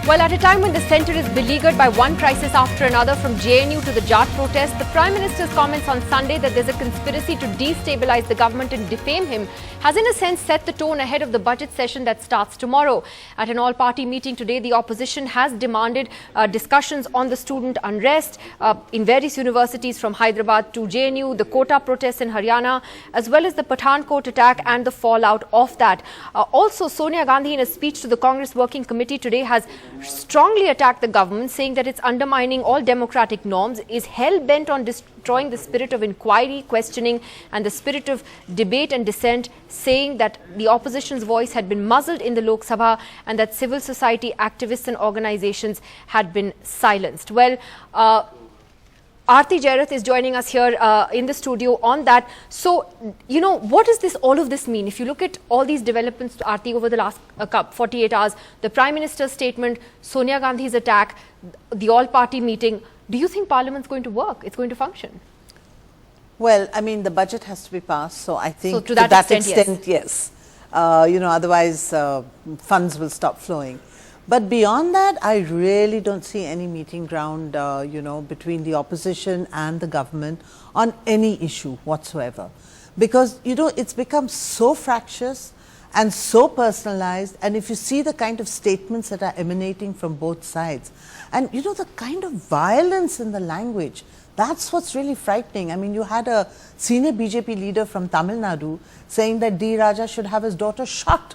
Well, at a time when the centre is beleaguered by one crisis after another, from JNU to the Jat protest, the Prime Minister's comments on Sunday that there's a conspiracy to destabilise the government and defame him has in a sense set the tone ahead of the budget session that starts tomorrow. At an all-party meeting today, the opposition has demanded discussions on the student unrest in various universities from Hyderabad to JNU, the quota protests in Haryana, as well as the Pathankot attack and the fallout of that. Also, Sonia Gandhi, in a speech to the Congress Working Committee today, has strongly attacked the government, saying that it's undermining all democratic norms, is hell-bent on destroying the spirit of inquiry, questioning and the spirit of debate and dissent, saying that the opposition's voice had been muzzled in the Lok Sabha and that civil society activists and organizations had been silenced. Well, Aarti Jairath is joining us here in the studio on that. So, you know, what does all of this mean? If you look at all these developments, Aarti, over the last 48 hours, the Prime Minister's statement, Sonia Gandhi's attack, the all-party meeting, do you think Parliament's going to work? It's going to function? Well, I mean, the budget has to be passed, so I think so to that extent, yes. You know, otherwise funds will stop flowing. But beyond that, I really don't see any meeting ground, you know, between the opposition and the government on any issue whatsoever. Because, you know, it's become so fractious and so personalized. And if you see the kind of statements that are emanating from both sides, and, you know, the kind of violence in the language, that's what's really frightening. I mean, you had a senior BJP leader from Tamil Nadu saying that D. Raja should have his daughter shot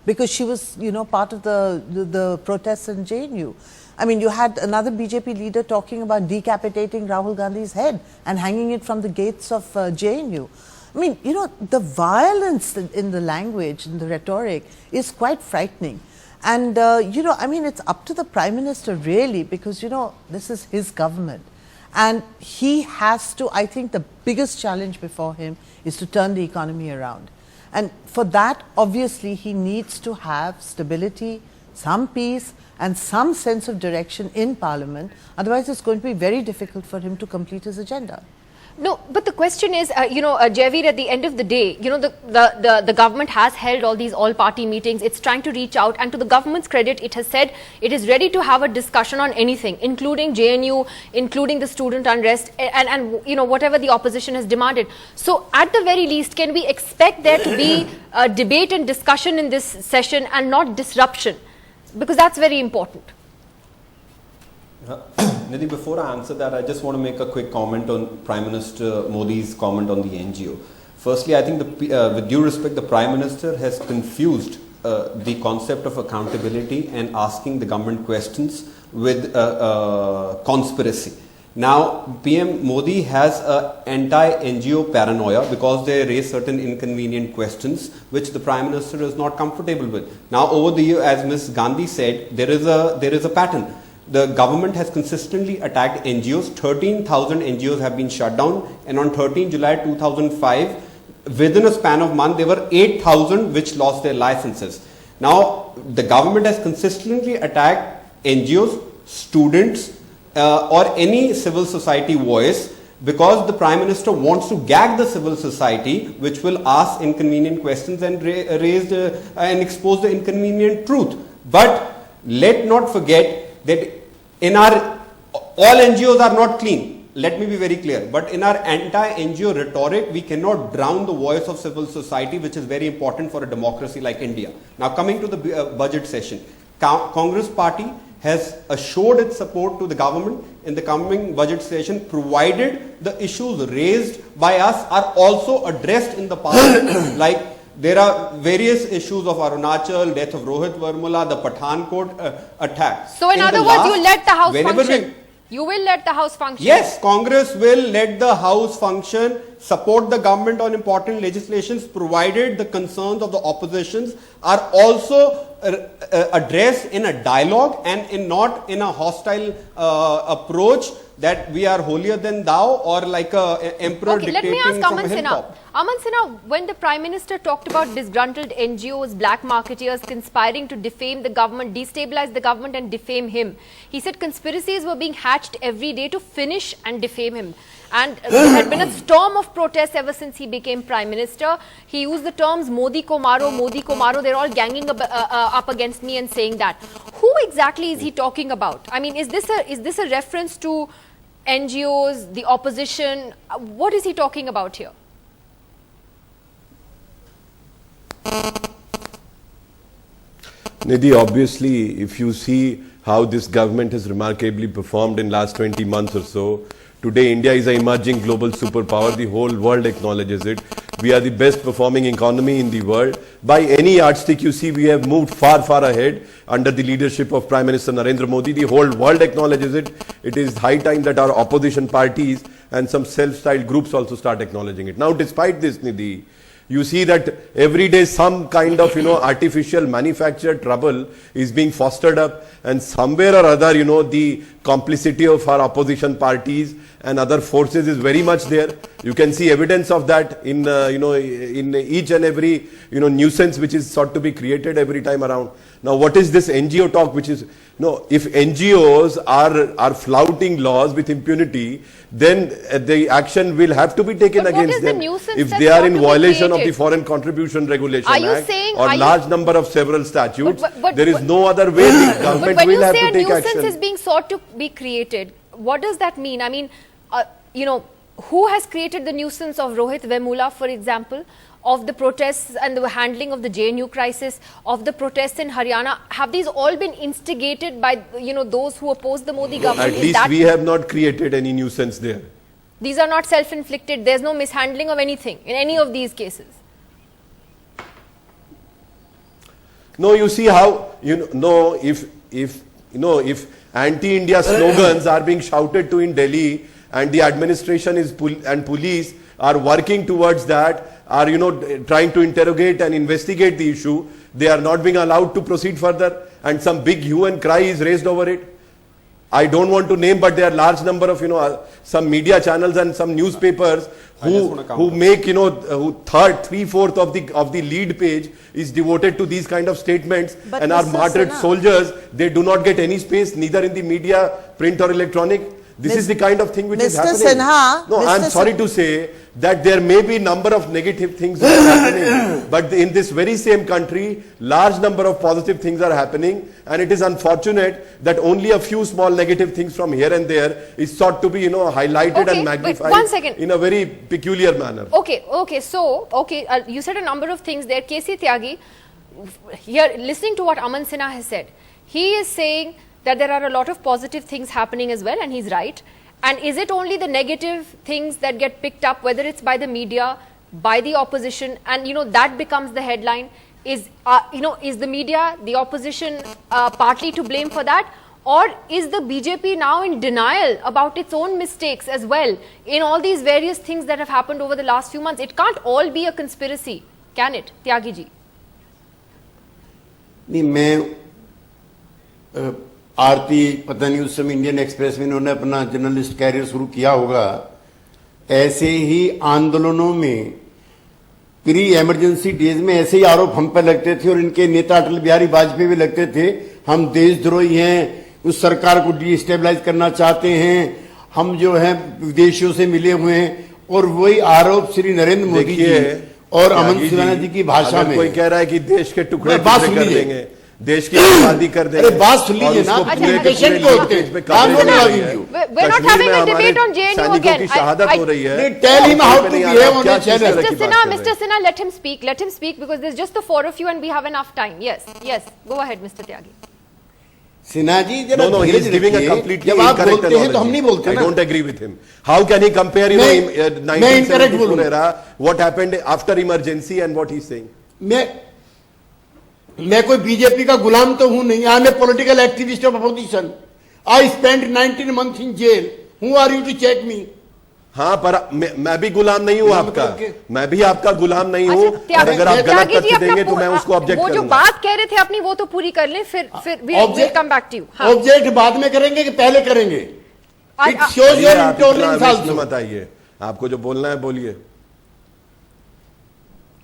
because she was, you know, part of the protests in JNU. I mean, you had another BJP leader talking about decapitating Rahul Gandhi's head and hanging it from the gates of JNU. I mean, you know, the violence in the language, in the rhetoric is quite frightening. And, you know, I mean, it's up to the Prime Minister really, because, you know, this is his government. And he has to, I think the biggest challenge before him is to turn the economy around. And for that, obviously, he needs to have stability, some peace and some sense of direction in Parliament. Otherwise, it's going to be very difficult for him to complete his agenda. No, but the question is, you know, Javeer, at the end of the day, you know, the government has held all these all-party meetings. It's trying to reach out, and to the government's credit, it has said it is ready to have a discussion on anything, including JNU, including the student unrest, and you know, whatever the opposition has demanded. So, at the very least, can we expect there to be a debate and discussion in this session and not disruption? Because that's very important. Nidhi, before I answer that, I just want to make a quick comment on Prime Minister Modi's comment on the NGO. Firstly, I think with due respect, the Prime Minister has confused the concept of accountability and asking the government questions with conspiracy. Now, PM Modi has an anti-NGO paranoia because they raise certain inconvenient questions which the Prime Minister is not comfortable with. Now, over the year, as Ms. Gandhi said, there is a pattern. The government has consistently attacked NGOs. 13,000 NGOs have been shut down, and on 13 July 2005, within a span of a month, there were 8,000 which lost their licenses. Now, the government has consistently attacked NGOs, students, or any civil society voice, because the Prime Minister wants to gag the civil society, which will ask inconvenient questions and raise and expose the inconvenient truth. But let not forget that all NGOs are not clean. Let me be very clear. But in our anti-NGO rhetoric, we cannot drown the voice of civil society, which is very important for a democracy like India. Now, coming to the budget session, Congress Party has assured its support to the government in the coming budget session, provided the issues raised by us are also addressed in the Parliament, like there are various issues of Arunachal, death of Rohith, VEMULA, the Pathankot attack. So in other words, you let the House function. You will let the House function. Yes, Congress will let the House function, support the government on important legislations, provided the concerns of the oppositions are also addressed in a dialogue and not in a hostile approach that we are holier than thou or like a emperor dictating let me ask from a hilltop. Aman Sinha, when the Prime Minister talked about disgruntled NGOs, black marketeers conspiring to defame the government, destabilize the government and defame him, he said conspiracies were being hatched every day to finish and defame him. And there had been a storm of protests ever since he became Prime Minister. He used the terms Modi ko maro, they're all ganging up against me and saying that. Who exactly is he talking about? I mean, is this a reference to NGOs, the opposition? What is he talking about here? Nidhi, obviously, if you see how this government has remarkably performed in last 20 months or so, today India is an emerging global superpower. The whole world acknowledges it. We are the best performing economy in the world. By any yardstick you see, we have moved far, far ahead under the leadership of Prime Minister Narendra Modi. The whole world acknowledges it. It is high time that our opposition parties and some self-styled groups also start acknowledging it. Now, despite this, Nidhi, you see that every day some kind of, artificial manufactured trouble is being fostered up, and somewhere or other, the complicity of our opposition parties and other forces is very much there. You can see evidence of that in, in each and every, nuisance which is sought to be created every time around. Now, what is this NGO talk which is, if NGOs are flouting laws with impunity, then the action will have to be taken against them. If they are in violation of the Foreign Contribution Regulation Act or large number of several statutes, there is no other way the government will have to take action. But when you say a nuisance is being sought to be created, what does that mean? I mean, who has created the nuisance of ROHITH, VEMULA, for example, of the protests and the handling of the JNU crisis, of the protests in Haryana? Have these all been instigated by, those who oppose the Modi government? At least we have not created any nuisance there. These are not self-inflicted. There's no mishandling of anything in any of these cases. No, you see how, if anti-India slogans are being shouted to in Delhi, and the administration and police are working towards that, are trying to interrogate and investigate the issue, they are not being allowed to proceed further, and some big hue and cry is raised over it. I don't want to name, but there are large number of some media channels and some newspapers who make three-fourths of the lead page is devoted to these kind of statements, but and our martyred soldiers, they do not get any space neither in the media, print or electronic. This is the kind of thing which is happening. Sinha, no, I'm sorry to say that there may be number of negative things that are happening, but in this very same country, large number of positive things are happening, and it is unfortunate that only a few small negative things from here and there is sought to be, highlighted and magnified in a very peculiar manner. You said a number of things there. KC Tyagi, here, listening to what Aman Sinha has said, he is saying that there are a lot of positive things happening as well, and he's right. And is it only the negative things that get picked up, whether it's by the media, by the opposition, and that becomes the headline? Is the media, the opposition, partly to blame for that? Or is the BJP now in denial about its own mistakes as well in all these various things that have happened over the last few months? It can't all be a conspiracy, can it, Tyagi ji? आरती पता नहीं उस समय Indian express में इन्होंने अपना journalist career शुरू किया होगा। ऐसे ही आंदोलनों में प्री इमरजेंसी डेज में ऐसे ही आरोप हम पर लगते थे और इनके नेता अटल बिहारी वाजपेयी भी लगते थे, हम देशद्रोही हैं, उस सरकार को डिस्टेबलाइज करना चाहते हैं, हम जो है विदेशियों से मिले हुए हैं, और वही आरोप श्री नरेंद्र मोदी जी और अमन सिन्हा जी की भाषा में। कोई कह रहा है कि देश के टुकड़े कर देंगे, देश की आबादी कर देंगे। अरे बात सुन लीजिए ना, पेशेंट को होते हैं। We're not having a debate on JNU again. शहादत हो रही है। Tell him how to behave on the channel. Mr. Sinha, let him speak because there's just the four of you and we have enough time. Yes, go ahead, Mr. Tyagi. Sinha ji जरा no, he is giving a completely incorrect analogy. I don't agree with him. How can he compare 1974 era, what happened after emergency and what he's saying? मैं कोई BJP का गुलाम तो हूं नहीं, I am a political activist of opposition, I spend 19 months in jail, who are you to check me? हाँ, पर मैं भी गुलाम नहीं हूँ आपका, मैं भी आपका गुलाम नहीं हूँ, और अगर आप गलत तथ्य देंगे तो मैं उसको ऑब्जेक्ट करूंगा। वो जो बात कह रहे थे अपनी वो तो पूरी कर लें, फिर we'll come back to you। Object बाद में करेंगे कि पहले करेंगे? It shows your intolerance also. मत आइए, आपको जो बोलना है बोलिए।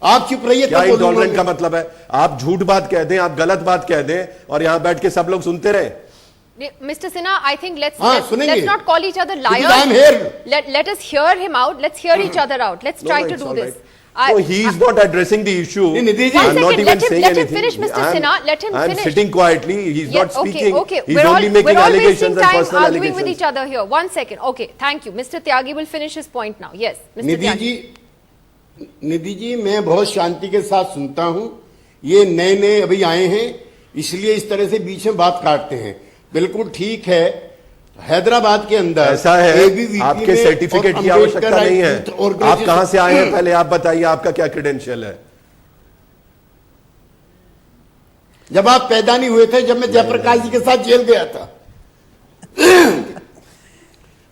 आप चुप रहिए। क्या इंटॉलरेंट का मतलब है? आप झूठ बात कह दें, आप गलत बात कह दें और यहां बैठ के सब लोग सुनते रहे। Mr. Sinha, I think let's not call each other liars. Let us hear him out. Let's hear each other out. Let's try to do this. No, he is not addressing the issue. Nidhi ji, I'm not even let him, saying let him anything. finish, Mr. Sinha. Let him I'm finish. sitting quietly. He's Yeah, not speaking. Okay. He's only making allegations and personal We're all wasting time arguing allegations. with each other here. 1 second. Okay, thank you. Mr. Tyagi will finish his point now. Yes, Mr. Tyagi. Nidhi ji मैं बहुत शांति के साथ सुनता हूं। ये नए नए अभी आए हैं, इसलिए इस तरह से बीच में बात काटते हैं। बिल्कुल ठीक है, हैदराबाद के अंदर ऐसा है, ABVP आपके सर्टिफिकेट की आवश्यकता नहीं है। आप कहां से आए हैं, पहले आप बताइए, आपका क्या क्रेडेंशियल है? जब आप पैदा नहीं हुए थे, जब मैं जयप्रकाश जी के साथ जेल गया था,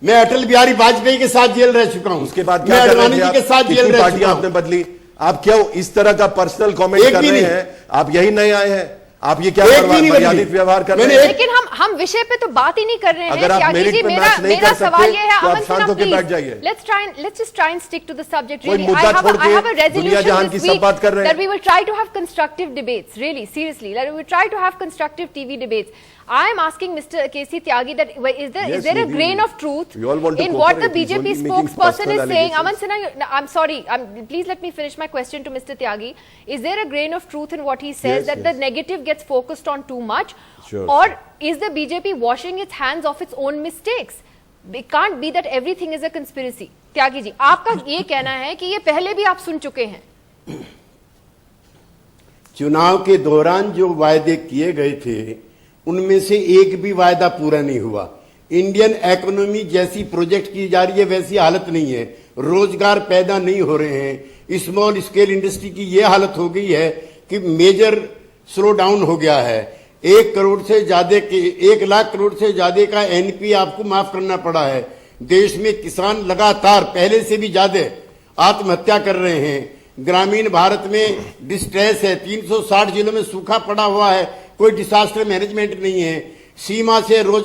मैं अटल बिहारी वाजपेयी के साथ जेल रह चुका हूं। उसके बाद मैं अडवाणी जी के साथ जेल रह चुका हूं। आपने बदली, आप क्यों इस तरह का पर्सनल कमेंट कर रहे हैं? आप यही नए आए हैं, आप ये क्या मर्यादित व्यवहार कर रहे हैं? लेकिन हम विषय पे तो बात ही नहीं कर रहे हैं। अगर आप मेरिट पे मैच नहीं कर सकते, सवाल ये है, तो आप अमन शांत सिन्हा, होकर बैठ जाइए। let's just try and stick to the subject. कोई Really, मुद्दा छोड़ I have a के दुनिया जहान resolution की this सब week बात कर रहे हैं। that we will try to have constructive debates. Really, seriously, that we will try to have constructive TV debates. I am asking Mr. K.C. Tyagi that is there a grain of truth in what the BJP spokesperson is saying? Aman Sinha, I'm sorry. Please let me finish my question to Mr. Tyagi. Is there a grain of truth in what he says that the negative gets focused on too much? Sure. Or is the BJP washing its hands of its own mistakes? It can't be that everything is a conspiracy. Tyagi ji, आपका ये कहना है कि ये पहले भी आप सुन चुके हैं। चुनाव के दौरान जो वायदे किए गए थे, उनमें से एक भी वायदा पूरा नहीं हुआ। इंडियन इकोनॉमी जैसी प्रोजेक्ट की जा रही है, वैसी हालत नहीं है। रोजगार पैदा नहीं हो रहे हैं। स्मॉल स्केल इंडस्ट्री की ये हालत हो गई है कि मेजर स्लो डाउन हो गया है। 1 करोड़ से ज्यादा के 1 लाख करोड़ से ज्यादा का एनपी आपको माफ करना पड़ा है। देश में किसान लगातार पहले से भी ज्यादा आत्महत्या कर रहे हैं। ग्रामीण भारत में डिस्ट्रेस है। 360 जिलों में सूखा पड़ा हुआ है, कोई डिजास्टर मैनेजमेंट नहीं है। सीमा से रोज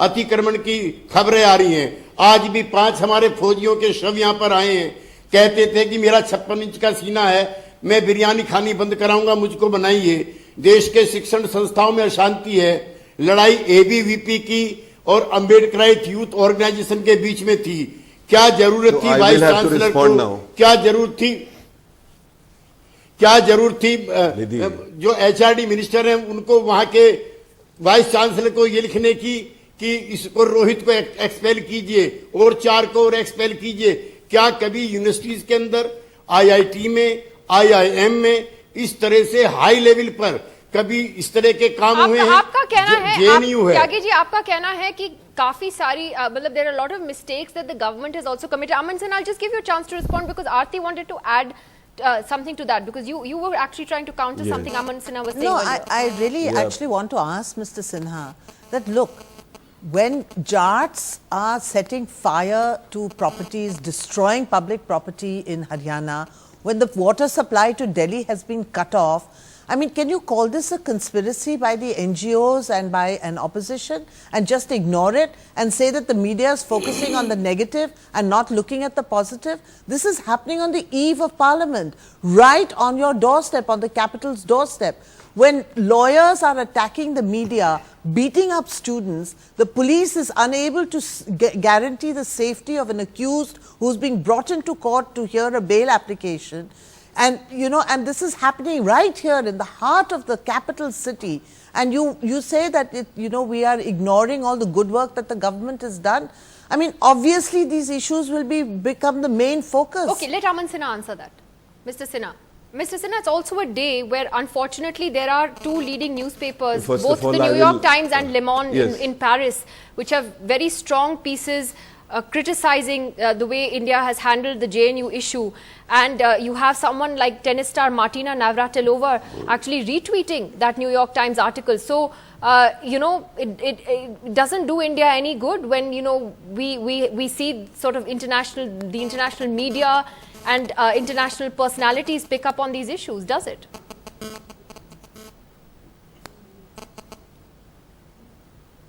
अतिक्रमण की खबरें आ रही हैं। आज भी 5 हमारे फौजियों के शव यहां पर आए हैं। कहते थे कि मेरा 56 इंच का सीना है, मैं बिरयानी खानी बंद कराऊंगा, मुझको बनाइए। देश के शिक्षण संस्थाओं में अशांति है। लड़ाई एबीवीपी की और अम्बेडकराइट यूथ ऑर्गेनाइजेशन के बीच में थी। क्या जरूरत थी वाइस चांसलर को, क्या जरूरत थी जो एचआरडी मिनिस्टर हैं उनको, वहां के वाइस चांसलर को ये लिखने की कि इसको रोहित को एक्सपेल कीजिए और 4 को और एक्सपेल कीजिए। क्या कभी यूनिवर्सिटीज के अंदर, आईआईटी में, आईआईएम में इस तरह से हाई लेवल पर कभी इस तरह के काम हुए हैं? आपका कहना है, जेएनयू है। त्यागी जी, आपका कहना है कि काफी सारी मतलब there are a lot of mistakes that the government has also committed. Aman Sinha, I'll just give you a chance to respond because Aarti wanted to add something to that because you were actually trying to counter something Aman Sinha was saying earlier. I really actually want to ask Mr. Sinha that look, when Jats are setting fire to properties, destroying public property in Haryana, when the water supply to Delhi has been cut off, I mean, can you call this a conspiracy by the NGOs and by an opposition and just ignore it and say that the media is focusing on the negative and not looking at the positive? This is happening on the eve of Parliament, right on your doorstep, on the capital's doorstep. When lawyers are attacking the media, beating up students, the police is unable to guarantee the safety of an accused who's being brought into court to hear a bail application. And, you know, and this is happening right here in the heart of the capital city. And you say that, we are ignoring all the good work that the government has done. I mean, obviously these issues will become the main focus. Okay, let Aman Sinha answer that. Mr. Sinha, it's also a day where unfortunately there are 2 leading newspapers, both the New York Times and Le Monde in Paris, which have very strong pieces criticizing the way India has handled the JNU issue. And you have someone like tennis star Martina Navratilova actually retweeting that New York Times article. So, it doesn't do India any good when, we see sort of the international media and international personalities pick up on these issues, does it?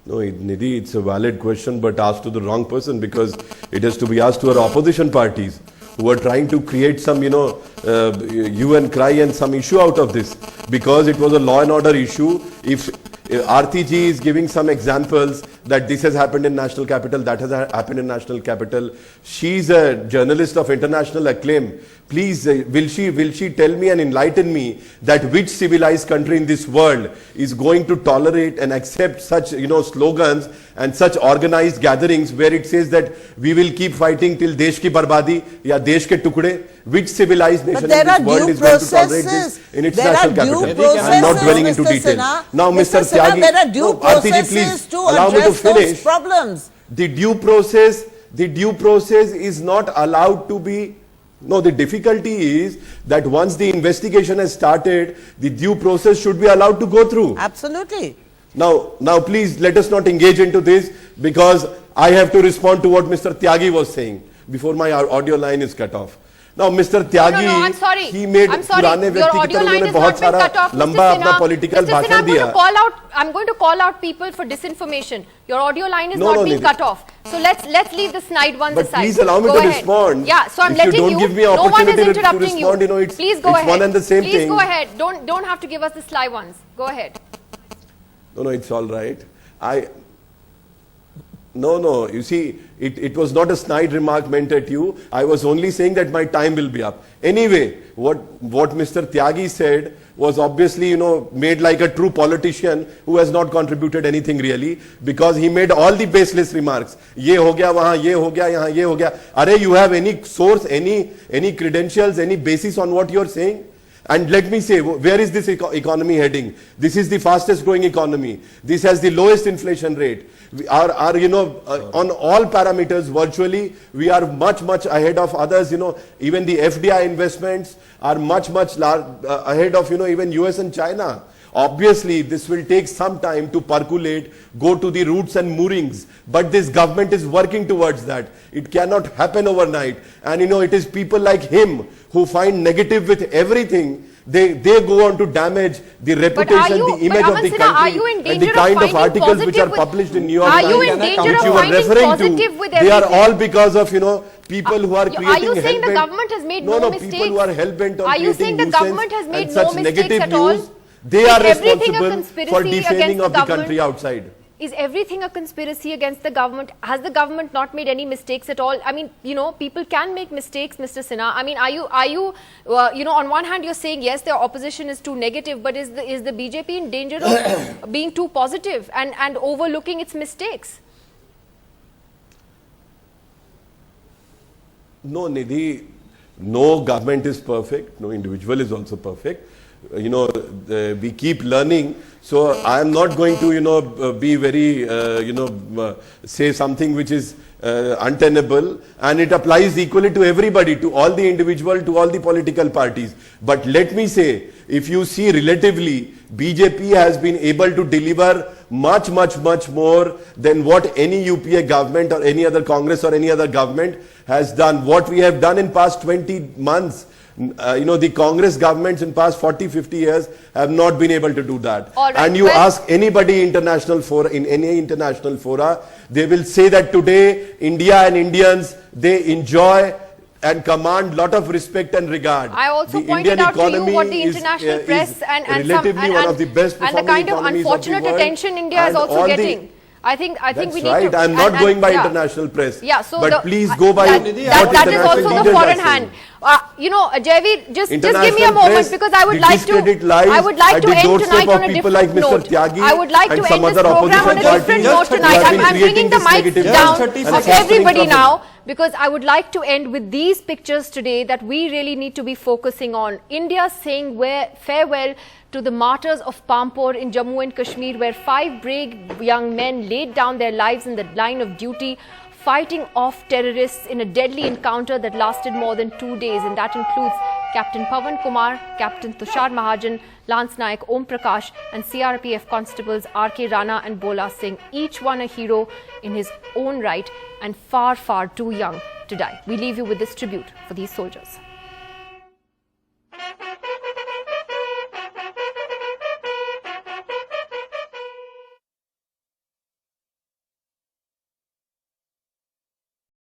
No, Nidhi, it's a valid question, but asked to the wrong person because it has to be asked to our opposition parties who are trying to create some, hue and cry and some issue out of this because it was a law and order issue. If RTG is giving some examples that this has happened in national capital, that has happened in national capital. She's a journalist of international acclaim. Please, will she tell me and enlighten me that which civilized country in this world is going to tolerate and accept such, slogans and such organized gatherings where it says that we will keep fighting till desh ki barbadi ya desh ke tukde? Which civilized nation in this world is going to tolerate this in its national capital? I am not dwelling into detail. Now, Mr. Tyagi, there are due processes to allow me to address finish. those problems. The due process is not allowed to be. No, the difficulty is that once the investigation has started, the due process should be allowed to go through. Absolutely. Now please let us not engage into this, because I have to respond to what Mr. Tyagi was saying before my audio line is cut off. Now, Mr. Tyagi, no, I'm sorry. he made पुराने व्यक्ति की तरह उन्होंने बहुत सारा लंबा अपना political भाषण दिया. I'm going to call out people for disinformation. Your audio line is not being cut off. So let's leave the snide ones aside. But please allow me to respond. Yeah, so I'm letting you. If you don't give me No one is opportunity to interrupting you. respond, Please go ahead. One and the same thing. Please go ahead. Don't have to give us the sly ones. Go ahead. No, it's all right. No, you see, it was not a snide remark meant at you. I was only saying that my time will be up. Anyway, what Mr. Tyagi said was obviously, made like a true politician who has not contributed anything really, because he made all the baseless remarks. Ye ho gaya, wahan ye ho gaya, yahan ye ho gaya. Are you have any source, any credentials, any basis on what you're saying? And let me say, where is this economy heading? This is the fastest growing economy. This has the lowest inflation rate. We are on all parameters virtually, we are much ahead of others. Even the FDI investments are much ahead of, even US and China. Obviously, this will take some time to percolate, go to the roots and moorings. But this government is working towards that. It cannot happen overnight. And it is people like him who find negative with everything. They go on to damage the reputation, the image of the country, and the kind of articles which are published in New York Times, which you were referring to. They are all because of people who are creating. Are you saying the government has made no mistakes? People who are hell bent on creating nuisance the government has made and such no negative mistakes at all? news. They are everything responsible for defaming of the country outside. Is everything a conspiracy against the government? Has the government not made any mistakes at all? I mean, people can make mistakes, Mr. Sinha. I mean, are you, on one hand you're saying yes, the opposition is too negative, but is the BJP in danger of being too positive and overlooking its mistakes? No, Nidhi, no government is perfect. No individual is also perfect. We keep learning. So I am not going to, be very, say something which is untenable, and it applies equally to everybody, to all the individual, to all the political parties. But let me say, if you see relatively, BJP has been able to deliver much more than what any UPA government or any other Congress or any other government has done. What we have done in past 20 months, the Congress governments in past 40-50 years have not been able to do that. Right, and you ask anybody in any international fora, they will say that today India and Indians, they enjoy and command lot of respect and regard. I also the pointed Indian out to you what the international press and one of the best and the kind of unfortunate attention India is also getting. I think we need to. I'm not going by international press. Yeah, so but please go by that is also the foreign hand. Jaiveer, just give me a moment, because I would like to end tonight on a different note. I would like to end this program on a different note tonight. I'm bringing the mics down of everybody now, because I would like to end with these pictures today that we really need to be focusing on. India saying farewell to the martyrs of Pampore in Jammu and Kashmir, where 5 brave young men laid down their lives in the line of duty, fighting off terrorists in a deadly encounter that lasted more than 2 days. And that includes Captain Pawan Kumar, Captain Tushar Mahajan, Lance Naik Om Prakash, and CRPF constables RK Rana and Bola Singh, each one a hero in his own right and far too young to die. We leave you with this tribute for these soldiers.